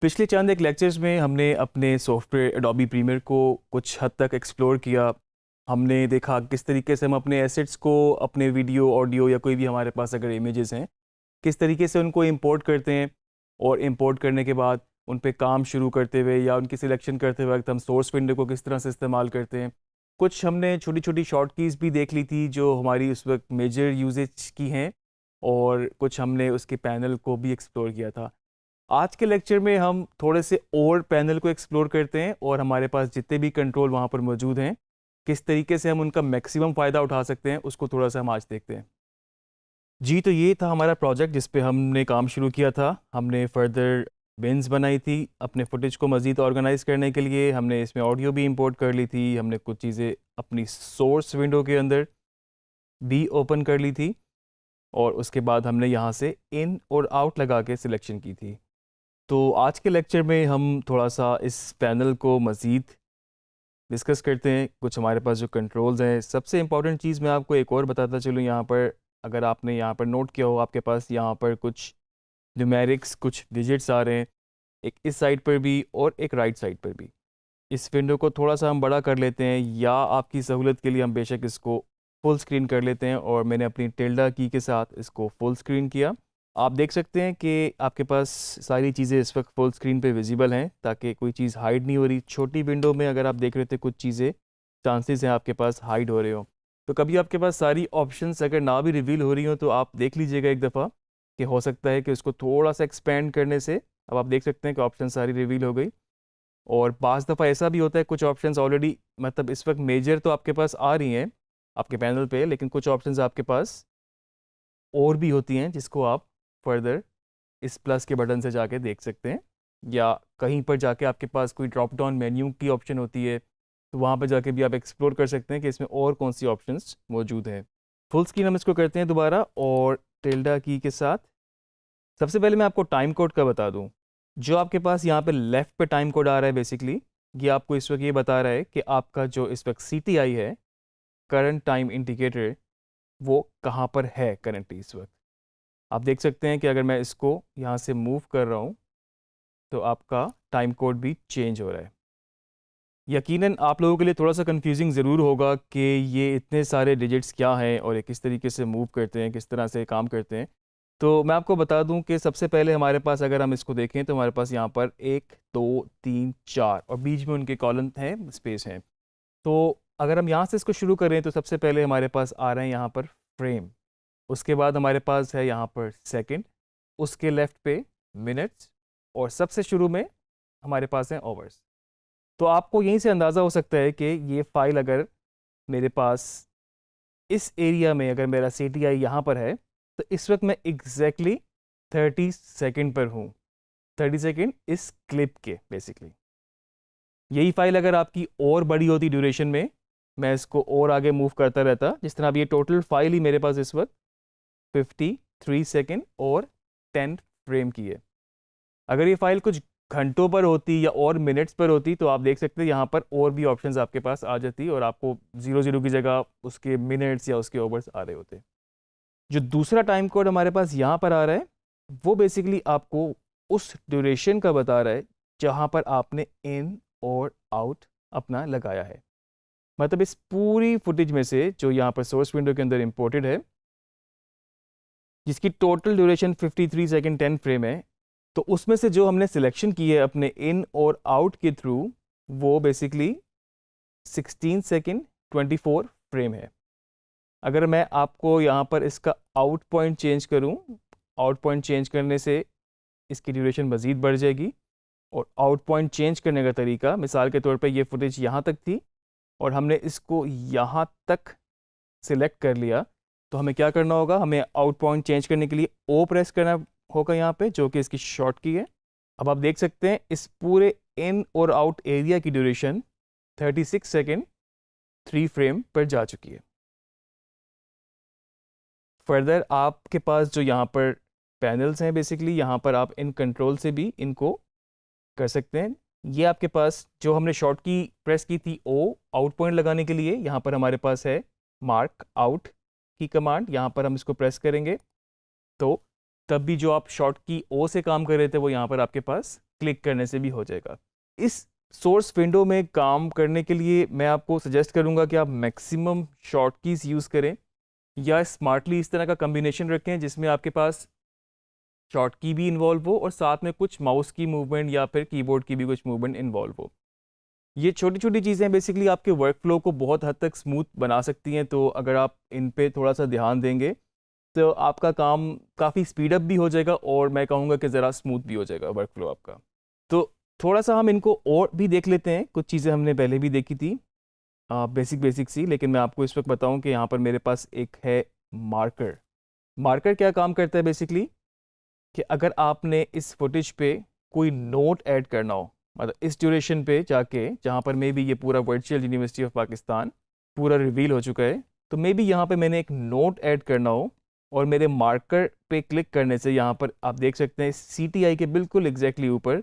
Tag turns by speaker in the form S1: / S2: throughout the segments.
S1: पिछले चंद एक लेक्चर्स में हमने अपने सॉफ्टवेयर एडोबी प्रीमियर को कुछ हद तक एक्सप्लोर किया। हमने देखा किस तरीके से हम अपने एसेट्स को, अपने वीडियो, ऑडियो या कोई भी हमारे पास अगर इमेजेस हैं, किस तरीके से उनको इंपोर्ट करते हैं और इंपोर्ट करने के बाद उन पे काम शुरू करते हुए या उनकी सिलेक्शन करते वक्त हम सोर्स विंडो को किस तरह से इस्तेमाल करते हैं। कुछ हमने छोटी छोटी शॉर्ट कीज़ भी देख ली थी जो हमारी उस वक्त मेजर यूजेज की हैं, और कुछ हमने उसके पैनल को भी एक्सप्लोर किया था। आज के लेक्चर में हम थोड़े से और पैनल को एक्सप्लोर करते हैं और हमारे पास जितने भी कंट्रोल वहाँ पर मौजूद हैं, किस तरीके से हम उनका मैक्सिमम फ़ायदा उठा सकते हैं, उसको थोड़ा सा हम आज देखते हैं। जी, तो ये था हमारा प्रोजेक्ट जिस पे हमने काम शुरू किया था। हमने फर्दर बिन्स बनाई थी अपने फुटेज को मज़ीद ऑर्गेनाइज़ करने के लिए। हमने इसमें ऑडियो भी इंपोर्ट कर ली थी। हमने कुछ चीज़ें अपनी सोर्स विंडो के अंदर भी ओपन कर ली थी, और उसके बाद हमने यहाँ से इन और आउट लगा के सिलेक्शन की थी। तो आज के लेक्चर में हम थोड़ा सा इस पैनल को मज़ीद डिस्कस करते हैं। कुछ हमारे पास जो कंट्रोल्स हैं, सबसे इम्पॉर्टेंट चीज़ मैं आपको एक और बताता चलूँ यहाँ पर, अगर आपने यहाँ पर नोट किया हो, आपके पास यहाँ पर कुछ न्यूमेरिक्स, कुछ डिजिट्स आ रहे हैं, एक इस साइड पर भी और एक राइट साइड पर भी। इस विंडो को थोड़ा सा हम बड़ा कर लेते हैं, या आपकी सहूलत के लिए हम बेशक इसको फुल स्क्रीन कर लेते हैं, और मैंने अपनी टिल्डा की के साथ इसको फुल स्क्रीन किया। आप देख सकते हैं कि आपके पास सारी चीज़ें इस वक्त फुल स्क्रीन पे विजिबल हैं, ताकि कोई चीज़ हाइड नहीं हो रही। छोटी विंडो में अगर आप देख रहे थे कुछ चीज़ें चांसेस हैं आपके पास हाइड हो रहे हो, तो कभी आपके पास सारी ऑप्शंस अगर ना भी रिवील हो रही हो तो आप देख लीजिएगा एक दफ़ा कि हो सकता है कि उसको थोड़ा सा एक्सपेंड करने से अब आप देख सकते हैं कि ऑप्शन सारी रिवील हो गई। और बाज़ दफ़ा ऐसा भी होता है कुछ ऑप्शंस ऑलरेडी, मतलब इस वक्त मेजर तो आपके पास आ रही हैं आपके पैनल पे, लेकिन कुछ ऑप्शंस आपके पास और भी होती हैं जिसको आप फर्दर इस प्लस के बटन से जाके देख सकते हैं, या कहीं पर जाके आपके पास कोई ड्रॉप डाउन मेन्यू की ऑप्शन होती है, तो वहाँ पर जाके भी आप एक्सप्लोर कर सकते हैं कि इसमें और कौन सी ऑप्शंस मौजूद हैं। फुल स्क्रीन हम इसको करते हैं दोबारा, और टिल्डा की के साथ सबसे पहले मैं आपको टाइम कोड का बता दूं। जो आपके पास यहाँ पे लेफ़्ट पे टाइम कोड आ रहा है, बेसिकली ये आपको इस वक्त ये बता रहा है कि आपका जो इस वक्त CTI है, करंट टाइम इंडिकेटर, वो कहाँ पर है करंटली इस वक्त। आप देख सकते हैं कि अगर मैं इसको यहाँ से मूव कर रहा हूँ तो आपका टाइम कोड भी चेंज हो रहा है। यकीनन आप लोगों के लिए थोड़ा सा कंफ्यूजिंग ज़रूर होगा कि ये इतने सारे डिजिट्स क्या हैं और ये किस तरीके से मूव करते हैं, किस तरह से काम करते हैं। तो मैं आपको बता दूं कि सबसे पहले हमारे पास, अगर हम इसको देखें तो हमारे पास यहाँ पर 1 2 3 4 और बीच में उनके कॉलम हैं, स्पेस हैं। तो अगर हम यहाँ से इसको शुरू करें तो सबसे पहले हमारे पास आ रहे हैं यहाँ पर फ्रेम, उसके बाद हमारे पास है यहाँ पर सेकंड, उसके लेफ़्ट पे मिनट्स, और सबसे शुरू में हमारे पास हैं आवर्स। तो आपको यहीं से अंदाज़ा हो सकता है कि ये फ़ाइल अगर मेरे पास इस एरिया में, अगर मेरा CTI यहाँ पर है, तो इस वक्त मैं एग्जैक्टली 30 सेकेंड पर हूँ। 30 सेकेंड इस क्लिप के बेसिकली। यही फाइल अगर आपकी और बड़ी होती ड्यूरेशन में, मैं इसको और आगे मूव करता रहता, जिस तरह अब ये टोटल फाइल ही मेरे पास इस वक्त 53 सेकेंड और 10 फ्रेम की है। अगर ये फाइल कुछ घंटों पर होती या और मिनट्स पर होती तो आप देख सकते हैं यहाँ पर और भी ऑप्शंस आपके पास आ जाती, और आपको 00 की जगह उसके मिनट्स या उसके ओवर्स आ रहे होते। जो दूसरा टाइम कोड हमारे पास यहाँ पर आ रहा है, वो बेसिकली आपको उस ड्यूरेशन का बता रहा है जहाँ पर आपने इन और आउट अपना लगाया है। मतलब इस पूरी फुटेज में से जो यहाँ पर सोर्स विंडो के अंदर इंपोर्टेड है, जिसकी टोटल ड्यूरेशन 53 सेकेंड 10 फ्रेम है, तो उसमें से जो हमने सिलेक्शन की है अपने इन और आउट के थ्रू, वो बेसिकली 16 सेकेंड 24 फ्रेम है। अगर मैं आपको यहाँ पर इसका आउट पॉइंट चेंज करूँ, आउट पॉइंट चेंज करने से इसकी ड्यूरेशन मज़ीद बढ़ जाएगी। और आउट पॉइंट चेंज करने का तरीका, मिसाल के तौर पे ये फुटेज यहाँ तक थी और हमने इसको यहाँ तक सिलेक्ट कर लिया, तो हमें क्या करना होगा, हमें आउट पॉइंट चेंज करने के लिए O प्रेस करना होगा यहाँ पे, जो कि इसकी शॉर्ट की है। अब आप देख सकते हैं इस पूरे इन और आउट एरिया की ड्यूरेशन 36 सेकेंड 3 फ्रेम पर जा चुकी है। फर्दर आपके पास जो यहाँ पर पैनल्स हैं, बेसिकली यहाँ पर आप इन कंट्रोल से भी इनको कर सकते हैं। ये आपके पास जो हमने शॉर्ट की प्रेस की थी O आउट पॉइंट लगाने के लिए, यहाँ पर हमारे पास है मार्क आउट की कमांड। यहाँ पर हम इसको प्रेस करेंगे तो तब भी जो आप शॉर्ट की O से काम कर रहे थे वो यहाँ पर आपके पास क्लिक करने से भी हो जाएगा। इस सोर्स विंडो में काम करने के लिए मैं आपको सजेस्ट करूंगा कि आप मैक्सिमम शॉर्ट कीज़ यूज़ करें या स्मार्टली इस तरह का कम्बिनेशन रखें जिसमें आपके पास शॉर्ट की भी इन्वॉल्व हो और साथ में कुछ माउस की मूवमेंट या फिर कीबोर्ड की भी कुछ मूवमेंट इन्वॉल्व हो। ये छोटी छोटी चीज़ें बेसिकली आपके वर्क फ्लो को बहुत हद तक स्मूथ बना सकती हैं, तो अगर आप इन पे थोड़ा सा ध्यान देंगे तो आपका काम काफ़ी स्पीड अप भी हो जाएगा और मैं कहूँगा कि ज़रा स्मूथ भी हो जाएगा वर्क फ्लो आपका। तो थोड़ा सा हम इनको और भी देख लेते हैं, कुछ चीज़ें हमने पहले भी देखी थी बेसिक सी, लेकिन मैं आपको इस वक्त बताऊं कि यहाँ पर मेरे पास एक है मार्कर। मार्कर क्या काम करता है बेसिकली कि अगर आपने इस फुटेज पे कोई नोट ऐड करना हो, मतलब इस ड्यूरेशन पे जाके जहाँ पर मे बी ये पूरा वर्चुअल यूनिवर्सिटी ऑफ पाकिस्तान पूरा रिवील हो चुका है, तो मे बी यहाँ पे मैंने एक नोट ऐड करना हो और मेरे मार्कर पे क्लिक करने से यहाँ पर आप देख सकते हैं CTI के बिल्कुल एग्जैक्टली ऊपर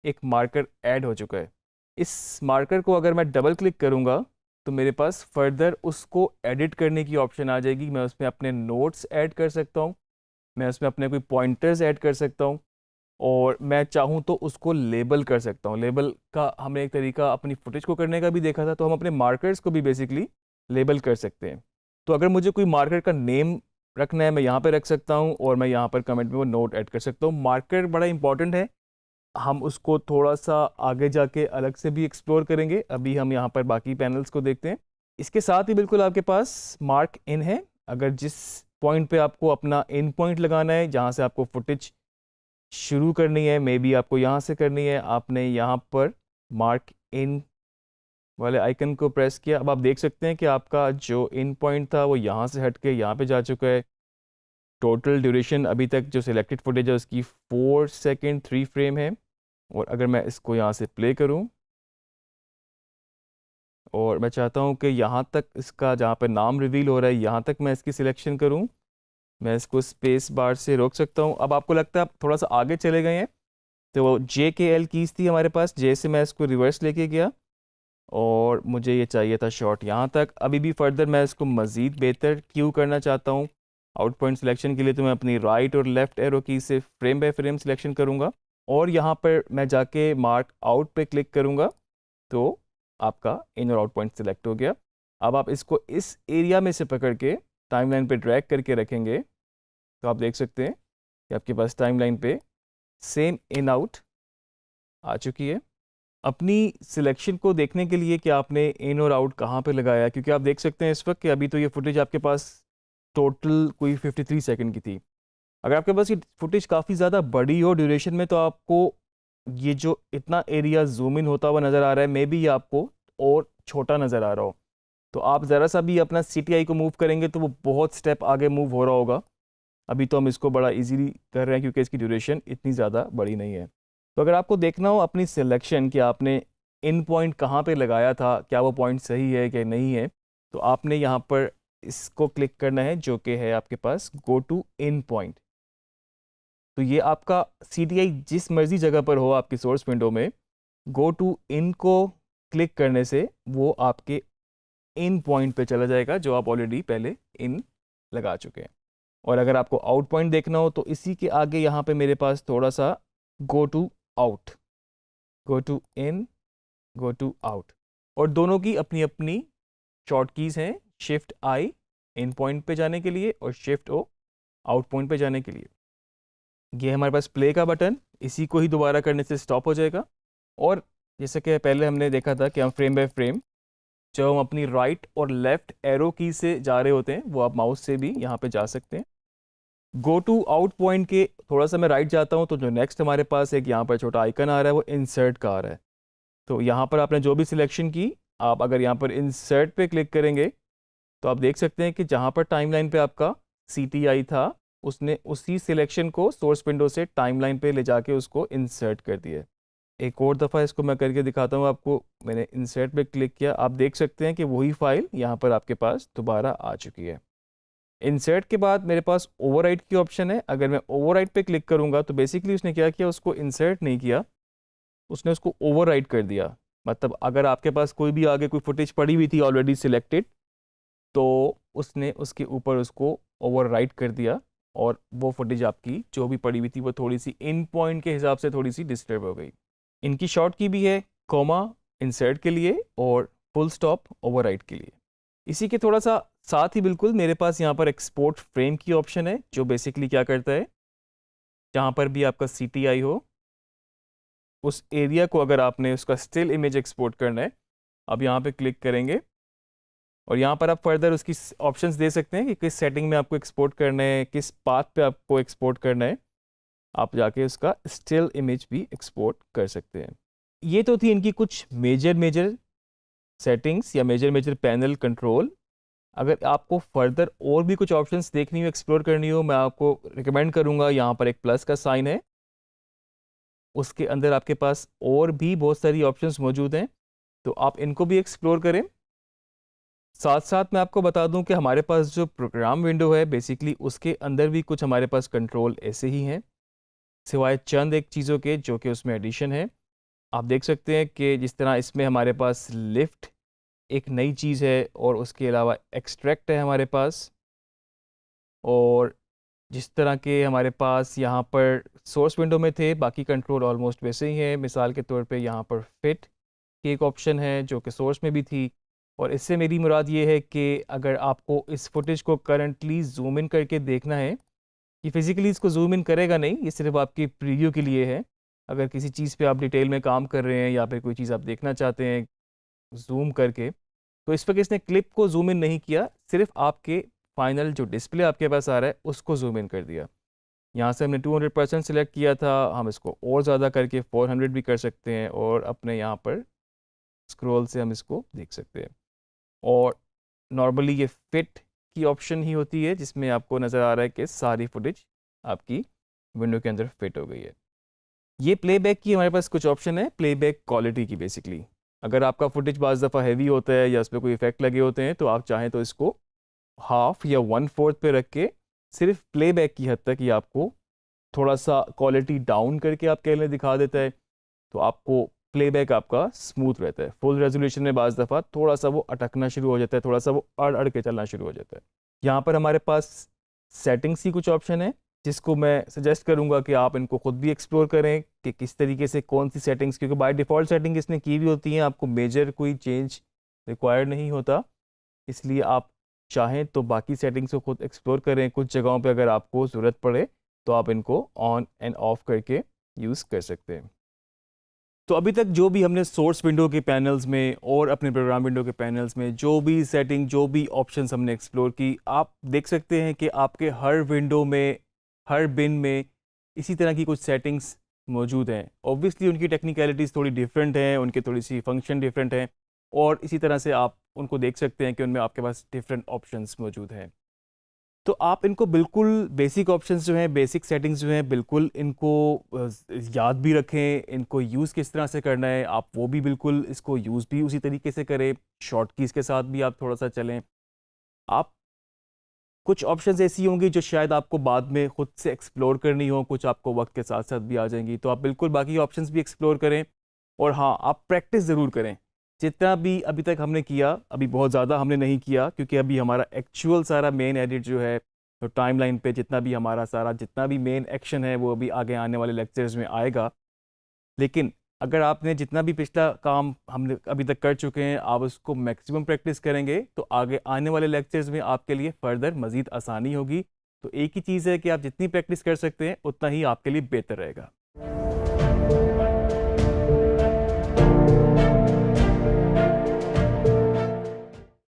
S1: एक मार्कर ऐड हो चुका है। इस मार्कर को अगर मैं डबल क्लिक करूँगा तो मेरे पास फर्दर उसको एडिट करने की ऑप्शन आ जाएगी। मैं उसमें अपने नोट्स ऐड कर सकता हूँ, मैं उसमें अपने कोई पॉइंटर्स ऐड कर सकता हूँ और मैं चाहूँ तो उसको लेबल कर सकता हूँ। लेबल का हमने एक तरीका अपनी फुटेज को करने का भी देखा था, तो हम अपने मार्कर्स को भी बेसिकली लेबल कर सकते हैं। तो अगर मुझे कोई मार्कर का नेम रखना है मैं यहाँ पे रख सकता हूँ और मैं यहाँ पर कमेंट में वो नोट ऐड कर सकता हूँ। मार्कर बड़ा इंपॉर्टेंट है, हम उसको थोड़ा सा आगे जाके अलग से भी एक्सप्लोर करेंगे। अभी हम यहाँ पर बाकी पैनल्स को देखते हैं। इसके साथ ही बिल्कुल आपके पास मार्क इन है। अगर जिस पॉइंट पे आपको अपना इन पॉइंट लगाना है, जहाँ से आपको फुटेज शुरू करनी है, मे बी आपको यहाँ से करनी है, आपने यहाँ पर मार्क इन वाले आइकन को प्रेस किया। अब आप देख सकते हैं कि आपका जो इन पॉइंट था वो यहाँ से हट के यहाँ पे जा चुका है। टोटल ड्यूरेशन अभी तक जो सिलेक्टेड फुटेज है उसकी 4 सेकेंड 3 फ्रेम है। और अगर मैं इसको यहाँ से प्ले करूँ और मैं चाहता हूँ कि यहाँ तक इसका जहाँ पर नाम रिवील हो रहा है यहाँ तक मैं इसकी सिलेक्शन करूँ, मैं इसको स्पेस बार से रोक सकता हूँ। अब आपको लगता है आप थोड़ा सा आगे चले गए हैं, तो वो JKL कीज़ थी हमारे पास, जे से मैं इसको रिवर्स लेके गया और मुझे ये चाहिए था शॉर्ट यहाँ तक। अभी भी फर्दर मैं इसको मज़ीद बेहतर क्यों करना चाहता हूँ आउट पॉइंट सिलेक्शन के लिए, तो मैं अपनी राइट और लेफ़्ट एरो की से फ्रेम बाय फ्रेम सिलेक्शन करूँगा और यहाँ पर मैं जाके मार्क आउट पे क्लिक करूँगा तो आपका इन और आउट पॉइंट सिलेक्ट हो गया। अब आप इसको इस एरिया में से पकड़ के टाइमलाइन पे ड्रैग करके रखेंगे तो आप देख सकते हैं कि आपके पास टाइमलाइन पे सेम इन आउट आ चुकी है। अपनी सिलेक्शन को देखने के लिए कि आपने इन और आउट कहाँ पे लगाया है, क्योंकि आप देख सकते हैं इस वक्त कि अभी तो ये फुटेज आपके पास टोटल कोई 53 सेकंड की थी। अगर आपके पास ये फुटेज काफ़ी ज़्यादा बड़ी हो ड्यूरेशन में, तो आपको ये जो इतना एरिया जूम इन होता हुआ नज़र आ रहा है, मे बी ये आपको और छोटा नज़र आ रहा हो, तो आप ज़रा सा भी अपना CTI को मूव करेंगे तो वो बहुत स्टेप आगे मूव हो रहा होगा। अभी तो हम इसको बड़ा इजीली कर रहे हैं क्योंकि इसकी ड्यूरेशन इतनी ज़्यादा बड़ी नहीं है। तो अगर आपको देखना हो अपनी सिलेक्शन कि आपने इन पॉइंट कहाँ पे लगाया था, क्या वो पॉइंट सही है कि नहीं है, तो आपने यहाँ पर इसको क्लिक करना है जो कि है आपके पास गो टू इन पॉइंट। तो ये आपका CTI जिस मर्जी जगह पर हो आपकी सोर्स विंडो में, गो टू इन को क्लिक करने से वो आपके इन पॉइंट पे चला जाएगा जो आप ऑलरेडी पहले इन लगा चुके हैं। और अगर आपको आउट पॉइंट देखना हो तो इसी के आगे यहाँ पे मेरे पास थोड़ा सा go to out, go to in, go to out, और दोनों की अपनी अपनी शॉर्ट कीज़ हैं। शिफ्ट आई इन पॉइंट पे जाने के लिए और शिफ्ट ओ आउट पॉइंट पे जाने के लिए। ये हमारे पास प्ले का बटन, इसी को ही दोबारा करने से स्टॉप हो जाएगा। और जैसे कि पहले हमने देखा था कि हम फ्रेम बाय फ्रेम जब हम अपनी राइट और लेफ्ट एरो की से जा रहे होते हैं वो आप माउस से भी यहाँ पे जा सकते हैं। गो टू आउट पॉइंट के थोड़ा सा मैं राइट जाता हूँ तो जो नेक्स्ट हमारे पास एक यहाँ पर छोटा आइकन आ रहा है वो इंसर्ट का आ रहा है। तो यहाँ पर आपने जो भी सिलेक्शन की, आप अगर यहाँ पर इंसर्ट पे क्लिक करेंगे तो आप देख सकते हैं कि जहाँ पर टाइमलाइन पे आपका CTI था उसने उसी सिलेक्शन को सोर्स विंडो से टाइमलाइन पे ले जाके उसको इंसर्ट कर दिया। एक और दफ़ा इसको मैं करके दिखाता हूँ आपको। मैंने इंसर्ट पे क्लिक किया, आप देख सकते हैं कि वही फाइल यहाँ पर आपके पास दोबारा आ चुकी है। इंसर्ट के बाद मेरे पास ओवरराइट की ऑप्शन है। अगर मैं ओवरराइट पे क्लिक करूँगा तो बेसिकली उसने क्या किया, उसको इंसर्ट नहीं किया, उसने उसको ओवरराइट कर दिया। मतलब अगर आपके पास कोई भी आगे कोई फुटेज पड़ी हुई थी ऑलरेडी सिलेक्टेड, तो उसने उसके ऊपर उसको ओवरराइट कर दिया और वो फुटेज आपकी जो भी पड़ी हुई थी वो थोड़ी सी इन पॉइंट के हिसाब से थोड़ी सी डिस्टर्ब हो गई। इनकी शॉर्ट की भी है, कॉमा इंसर्ट के लिए और फुल स्टॉप ओवरराइट के लिए। इसी के थोड़ा सा साथ ही बिल्कुल मेरे पास यहाँ पर एक्सपोर्ट फ्रेम की ऑप्शन है, जो बेसिकली क्या करता है, जहाँ पर भी आपका CTI हो उस एरिया को अगर आपने उसका स्टिल इमेज एक्सपोर्ट करना है, अब यहाँ पे क्लिक करेंगे और यहाँ पर आप फर्दर उसकी ऑप्शंस दे सकते हैं कि किस सेटिंग में आपको एक्सपोर्ट करना है, किस पाथ पे आपको एक्सपोर्ट करना है। आप जाके उसका स्टिल इमेज भी एक्सपोर्ट कर सकते हैं। ये तो थी इनकी कुछ मेजर सेटिंग्स या मेजर पैनल कंट्रोल। अगर आपको फर्दर और भी कुछ ऑप्शंस देखनी हो, एक्सप्लोर करनी हो, मैं आपको रिकमेंड करूँगा, यहाँ पर एक प्लस का साइन है, उसके अंदर आपके पास और भी बहुत सारी ऑप्शंस मौजूद हैं, तो आप इनको भी एक्सप्लोर करें। साथ साथ मैं आपको बता दूं कि हमारे पास जो प्रोग्राम विंडो है बेसिकली उसके अंदर भी कुछ हमारे पास कंट्रोल ऐसे ही हैं, सिवाय चंद एक चीज़ों के जो कि उसमें एडिशन है। आप देख सकते हैं कि जिस तरह इसमें हमारे पास लिफ्ट एक नई चीज़ है और उसके अलावा एक्सट्रैक्ट है हमारे पास, और जिस तरह के हमारे पास यहाँ पर सोर्स विंडो में थे बाकी कंट्रोल ऑलमोस्ट वैसे ही है। मिसाल के तौर पे यहाँ पर फिट की एक ऑप्शन है जो कि सोर्स में भी थी, और इससे मेरी मुराद ये है कि अगर आपको इस फुटेज को करंटली जूम इन करके देखना है, ये फिज़िकली इसको जूम इन करेगा नहीं, ये सिर्फ आपकी प्रीव्यू के लिए है। अगर किसी चीज़ पे आप डिटेल में काम कर रहे हैं या फिर कोई चीज़ आप देखना चाहते हैं जूम करके, तो इस वक्त इसने क्लिप को जूम इन नहीं किया, सिर्फ आपके फाइनल जो डिस्प्ले आपके पास आ रहा है उसको जूम इन कर दिया। यहाँ से हमने 200% सिलेक्ट किया था, हम इसको और ज़्यादा करके 400 भी कर सकते हैं और अपने यहाँ पर स्क्रॉल से हम इसको देख सकते हैं। और नॉर्मली ये फिट की ऑप्शन ही होती है जिसमें आपको नज़र आ रहा है कि सारी फुटेज आपकी विंडो के अंदर फिट हो गई है। ये प्लेबैक की हमारे पास कुछ ऑप्शन है, प्लेबैक क्वालिटी की। बेसिकली अगर आपका फुटेज बाज़ दफ़ा हैवी होता है या उस पर कोई इफेक्ट लगे होते हैं, तो आप चाहें तो इसको हाफ या 1/4 पे रख के सिर्फ प्लेबैक की हद तक ये आपको थोड़ा सा क्वालिटी डाउन करके आप कह लें दिखा देता है, तो आपको प्लेबैक आपका स्मूथ रहता है। फुल रेजोल्यूशन में बाज़ दफ़ा थोड़ा सा वो अटकना शुरू हो जाता है, थोड़ा सा वो अड़ के चलना शुरू हो जाता है। यहाँ पर हमारे पास सेटिंग्स की कुछ ऑप्शन है जिसको मैं सजेस्ट करूँगा कि आप इनको खुद भी एक्सप्लोर करें कि किस तरीके से कौन सी सेटिंग्स, क्योंकि बाय डिफ़ॉल्ट सेटिंग इसने की भी होती हैं, आपको मेजर कोई चेंज रिक्वायर्ड नहीं होता। इसलिए आप चाहें तो बाकी सेटिंग्स को खुद एक्सप्लोर करें। कुछ जगहों पे अगर आपको ज़रूरत पड़े तो आप इनको ऑन एंड ऑफ करके यूज़ कर सकते हैं। तो अभी तक जो भी हमने सोर्स विंडो के पैनल्स में और अपने प्रोग्राम विंडो के पैनल्स में जो भी सेटिंग, जो भी ऑप्शंस हमने एक्सप्लोर की, आप देख सकते हैं कि आपके हर विंडो में, हर बिन में इसी तरह की कुछ सेटिंग्स मौजूद हैं। ऑब्वियसली उनकी टेक्निकलिटीज़ थोड़ी डिफरेंट हैं, उनके थोड़ी सी फंक्शन डिफरेंट हैं, और इसी तरह से आप उनको देख सकते हैं कि उनमें आपके पास डिफरेंट ऑप्शंस मौजूद हैं। तो आप इनको बिल्कुल बेसिक ऑप्शंस जो हैं, बेसिक सेटिंग्स जो हैं, बिल्कुल इनको याद भी रखें। इनको यूज़ किस तरह से करना है आप वो भी बिल्कुल इसको यूज़ भी उसी तरीके से करें। शॉर्ट कीज़ के साथ भी आप थोड़ा सा चलें। आप कुछ ऑप्शंस ऐसी होंगी जो शायद आपको बाद में खुद से एक्सप्लोर करनी हो, कुछ आपको वक्त के साथ साथ भी आ जाएंगी, तो आप बिल्कुल बाकी ऑप्शंस भी एक्सप्लोर करें। और हाँ, आप प्रैक्टिस ज़रूर करें। जितना भी अभी तक हमने किया, अभी बहुत ज़्यादा हमने नहीं किया क्योंकि अभी हमारा एक्चुअल सारा मेन एडिट जो है, तो टाइमलाइन पे जितना भी हमारा सारा जितना भी मेन एक्शन है वो अभी आगे आने वाले लेक्चर्स में आएगा। लेकिन अगर आपने जितना भी पिछला काम हमने अभी तक कर चुके हैं, आप उसको मैक्सिमम प्रैक्टिस करेंगे तो आगे आने वाले लेक्चर्स में आपके लिए फ़र्दर मज़ीद आसानी होगी। तो एक ही चीज़ है कि आप जितनी प्रैक्टिस कर सकते हैं उतना ही आपके लिए बेहतर रहेगा।